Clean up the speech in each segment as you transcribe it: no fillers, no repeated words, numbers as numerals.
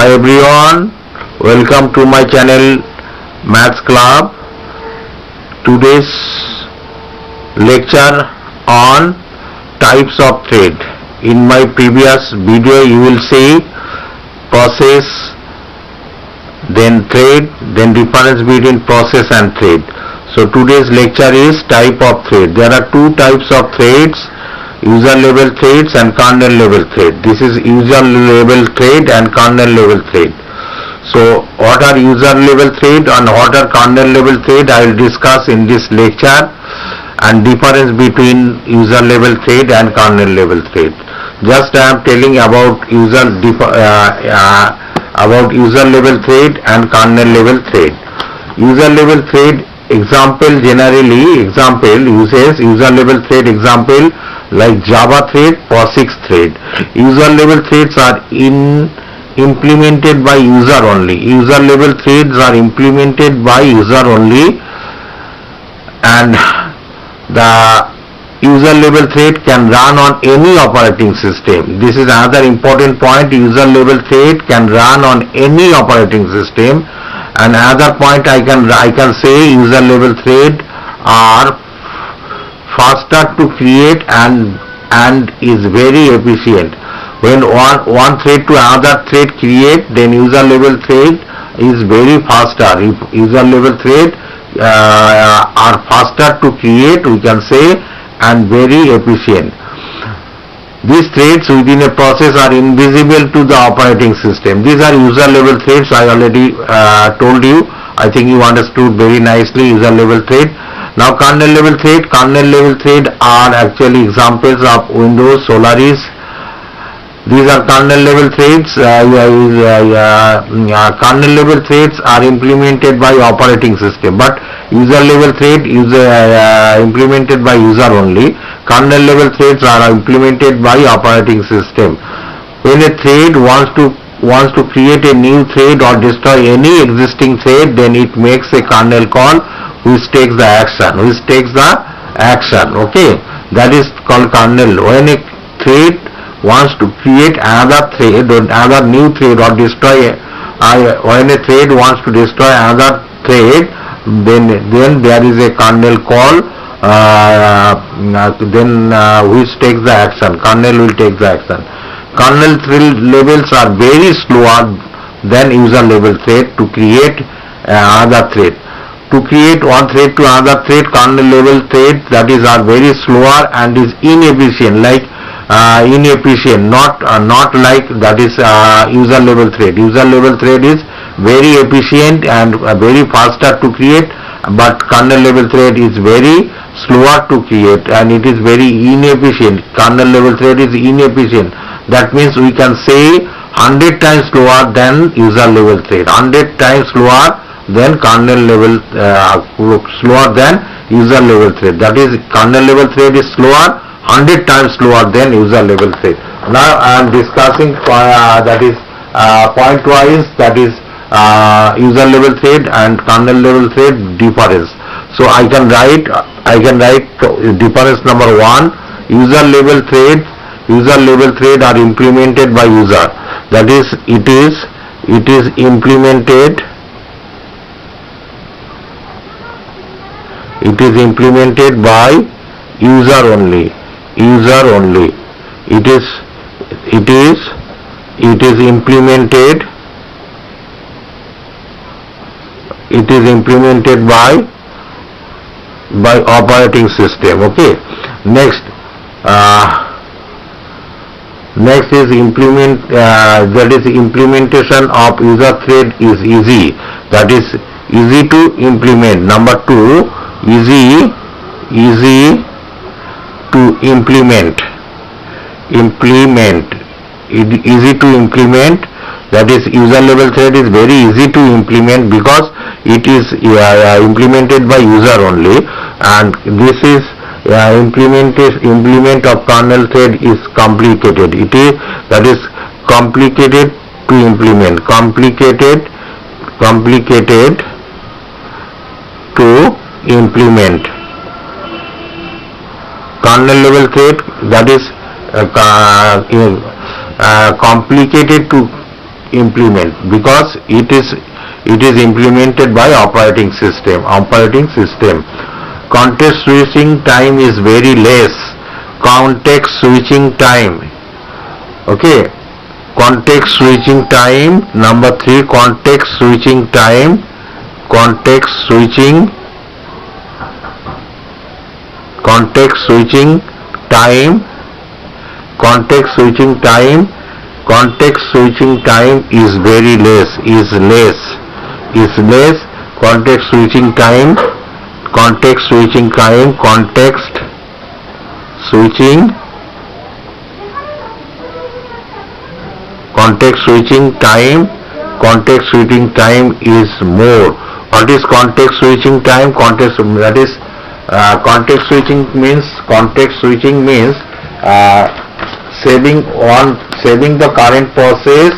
Hi everyone, welcome to my channel Maths Club. Today's lecture on types of thread. In my previous video you will see process, then thread, then difference between process and thread. So today's lecture is type of thread. There are two types of threads, user level threads and kernel level thread. This is user level thread and kernel level thread. So what are user level thread and what are kernel level thread I will discuss in this lecture, and difference between user level thread and kernel level thread. Just I am telling about user level thread and kernel level thread. User level thread example, generally example uses user level thread example like Java thread, POSIX thread. User level threads are implemented by user only. User level threads are implemented by user only, and the user level thread can run on any operating system. This is another important point. User level thread can run on any operating system. And another point I can say user level thread are faster to create and is very efficient. When one thread to another thread create, then user level thread is very faster. If user level thread are faster to create, we can say, and very efficient. These threads within a process are invisible to the operating system. These are user level threads. I already told you. I think you understood very nicely user level thread. Now kernel level thread. Kernel level thread are actually examples of Windows, Solaris. These are kernel level threads. Kernel level threads are implemented by operating system, but user level thread is implemented by user only. Kernel level threads are implemented by operating system. When a thread wants to create a new thread or destroy any existing thread, then it makes a kernel call which takes the action. Okay, that is called kernel. When a thread wants to create another thread or another new thread or destroy when a thread wants to destroy another thread, then there is a kernel call which takes the action. Kernel will take the action. Kernel thread levels are very slower than user level thread to create another thread. To create one thread to another thread, kernel level thread that is are very slower and is inefficient, not like that is user level thread. User level thread is very efficient and very faster to create, but kernel level thread is very slower to create and it is very inefficient. Kernel level thread is inefficient. That means we can say 100 times slower than user level thread. 100 times slower than kernel level slower than user level thread. That is, kernel level thread is slower, 100 times slower than user level thread. Now I am discussing that is point wise, that is user level thread and kernel level thread difference. So I can write difference number 1. User level thread are implemented by user. That is, it is implemented by user only. It is implemented by operating system. Okay, next is implementation of user thread is easy. That is easy to implement. Number 2, easy to implement. Easy to implement. That is, user level thread is very easy to implement because it is implemented by user only, and this is implement of kernel thread is complicated. That is complicated to implement. Complicated to implement. Kernel level thread, that is complicated to implement, because it is implemented by operating system. Context switching time is very less. Context switching time, okay, context switching time. Number 3, context switching time. Context switching time is very less. Context switching time is more. What is context switching time? Context switching means saving the current process.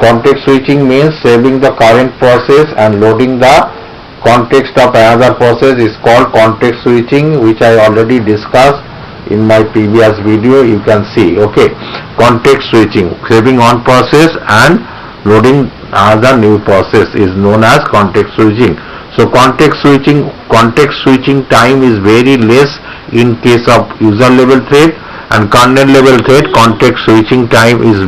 Context switching means saving the current process and loading the context of another process is called context switching, which I already discussed in my previous video. You can see, okay. Context switching, saving one process and loading another new process, is known as context switching. So context switching time is very less in case of user level thread, and kernel level thread context switching time is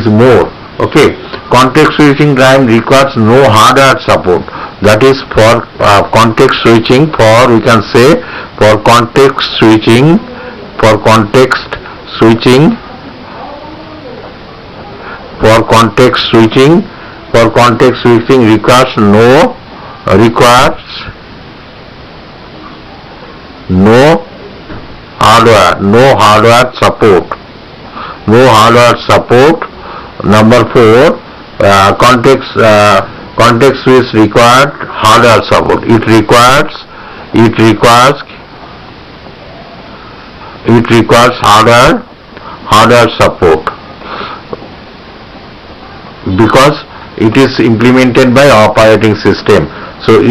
more. Okay, context switching time requires no hardware support. That is for context switching. We can say for context switching requires no hardware support. Number 4, context switch required hardware support. It requires hardware support because it is implemented by operating system. So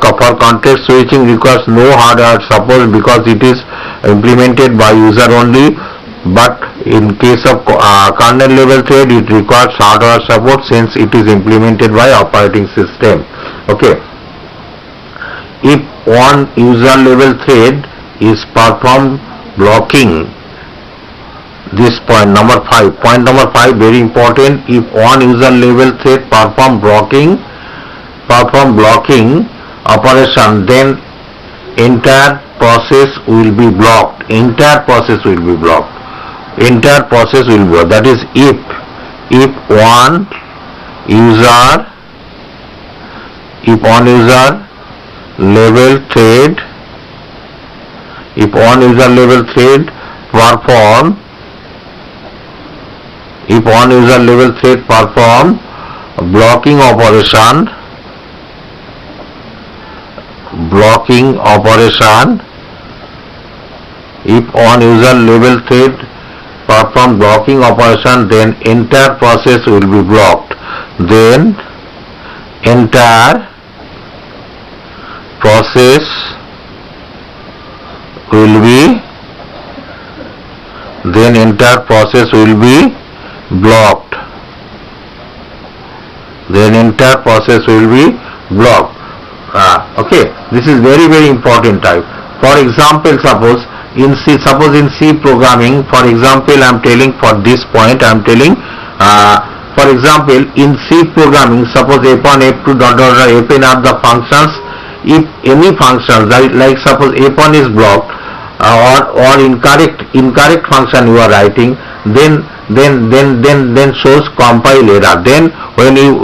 for context switching requires no hardware support because it is implemented by user only. But in case of kernel level thread, it requires hardware support since it is implemented by operating system. Okay. If one user level thread is perform blocking, this point number 5, very important. If one user level thread perform blocking operation, then entire process will be blocked. That is if one user level thread perform blocking operation, if one user level thread perform blocking operation, then entire process will be blocked. Then entire process will be blocked. Okay, this is very important type. For example, suppose in C programming, for example, I am telling for this point, for example, in C programming, suppose f1, f2, fn are the functions. If any functions like suppose f1 is blocked or incorrect function you are writing, then shows compile error. Then when you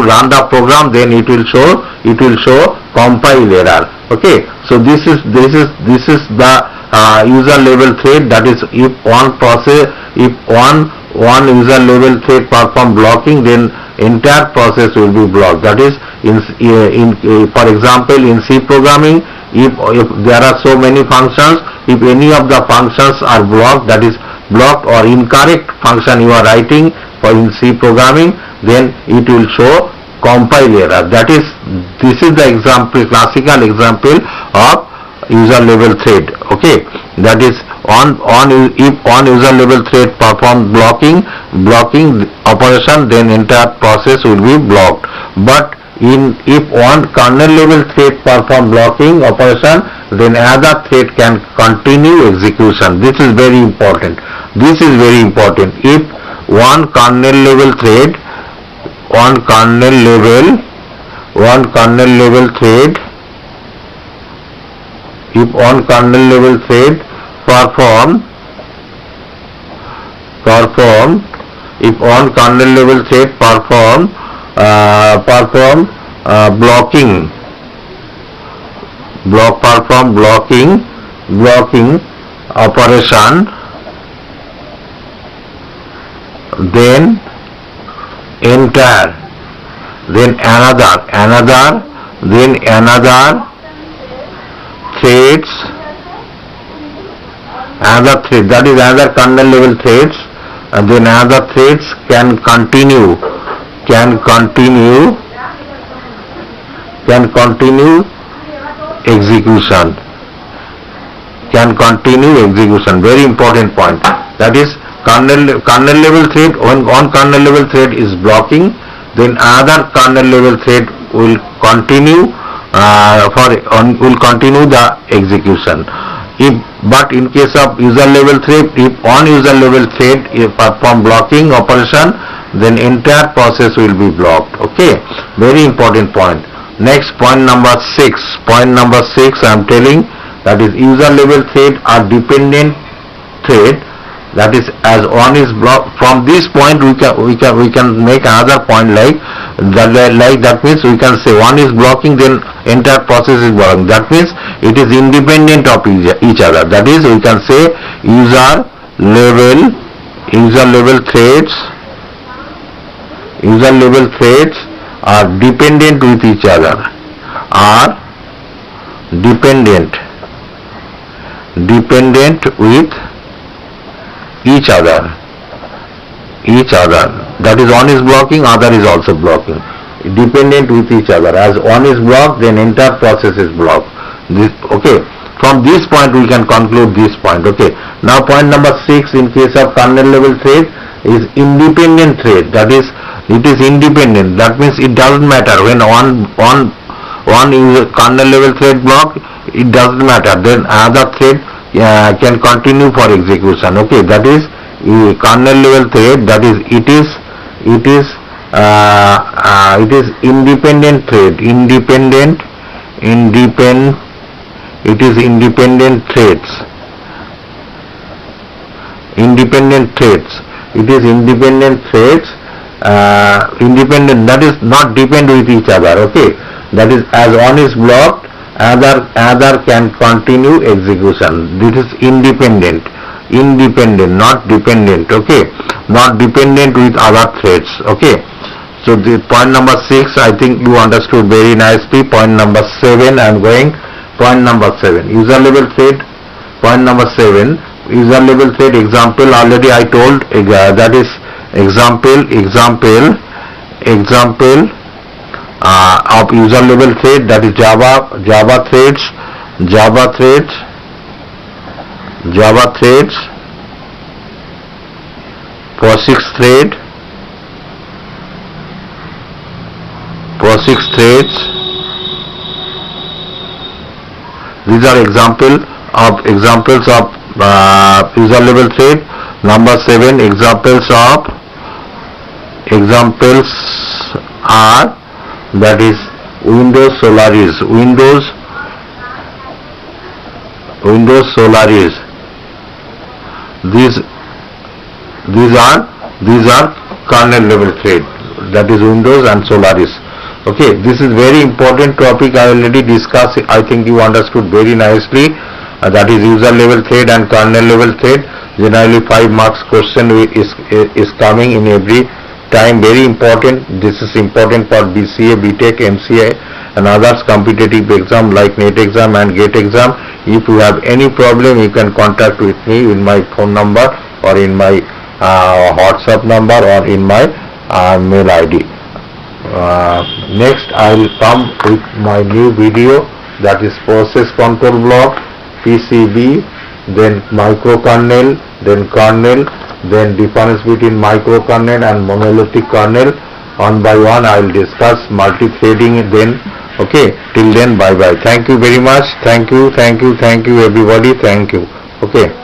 run the program, then it will show compile error. Okay, so this is the user level thread. That is, if one user level thread perform blocking, then entire process will be blocked. That is, for example, in C programming, if there are so many functions, if any of the functions are blocked, that is blocked or incorrect function you are writing for in C programming, then it will show compile error. This is the example, classical example of user level thread. Okay, that is If on user level thread perform blocking operation, then entire process will be blocked. But if one kernel level thread perform blocking operation, then another thread can continue execution. This is very important. If one kernel level thread if on kernel level thread perform blocking operation, then another thread, that is another kernel level threads, and then another threads can continue execution. Very important point. That is kernel level thread, when one kernel level thread is blocking, then another kernel level thread will continue the execution. But in case of user level thread, if on user level thread perform blocking operation, then entire process will be blocked. Okay, very important point. Next, point number 6. I am telling, that is user level thread are dependent thread. That is, as one is blocked, from this point we can make another point like that means we can say one is blocking, then entire process is blocking. That means it is independent of each other. That is, we can say user level threads are dependent with each other, dependent with each other. That is, one is blocking, other is also blocking. Dependent with each other. As one is blocked, then entire process is blocked. Okay. From this point we can conclude this point. Okay. Now point number 6, in case of kernel level thread, is independent thread. That is, it is independent. That means it doesn't matter when one is kernel level thread block, it doesn't matter. Then another thread can continue for execution. Okay, that is kernel level thread. That is, it is independent thread. It is independent threads. Independent, that is not depend with each other. Okay, that is, as one is blocked, other can continue execution. This is independent, not dependent. Okay, not dependent with other threads. Okay, so the point number 6, I think you understood very nicely. Point number 7, I am going. Point number 7, user level thread. Point number 7, user level thread example. Already I told, that is example of user level thread, that is Java threads, POSIX threads. These are examples of user level thread. Number 7, examples are, that is Windows Solaris. These are kernel level thread. That is Windows and Solaris. Okay, this is very important topic. I already discussed. I think you understood very nicely. That is user level thread and kernel level thread. Generally 5 marks question is coming in every time. Very important. This is important for BCA, BTech, MCA and others competitive exam like NET exam and GATE exam. If you have any problem, you can contact with me in my phone number or in my WhatsApp number or in my mail ID. Next I will come with my new video, that is process control block, PCB then microkernel, then kernel, then difference between microkernel and monolithic kernel. One by one I will discuss multi-threading then. Okay, till then, bye bye. Thank you very much. Thank you everybody. Thank you. Okay.